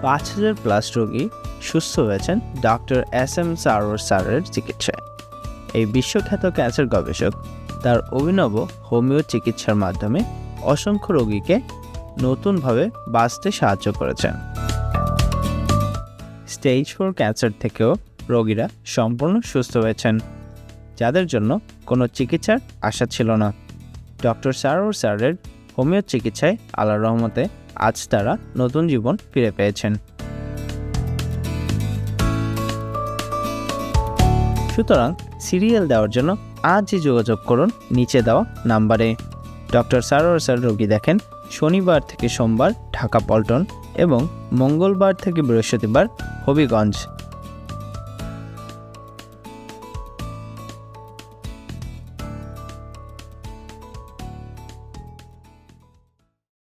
5,000+ রোগী সুস্থ হয়েছেন ডক্টর SM সারোয়ার স্যারের চিকিৎসায়। এই বিশ্বখ্যাত ক্যান্সার গবেষক তার অভিনব হোমিও চিকিৎসার মাধ্যমে অসংখ্য রোগীকে নতুনভাবে বাঁচতে সাহায্য করেছেন। স্টেজ 4 ক্যান্সার থেকেও রোগীরা সম্পূর্ণ সুস্থ হয়েছেন, যাদের জন্য কোনো চিকিৎসার আশা ছিল না। ডক্টর সারোয়ার স্যারের হোমিও চিকিৎসায় আল্লাহর রহমতে আজ তারা নতুন জীবন ফিরে পেয়েছেন। সুতরাং সিরিয়াল দেওয়ার জন্য আজই যোগাযোগ করুন নিচে দেওয়া নাম্বারে। ডক্টর সারোয়ার স্যার রোগী দেখেন শনিবার থেকে সোমবার ঢাকা পল্টন এবং মঙ্গলবার থেকে বৃহস্পতিবার হবিগঞ্জ।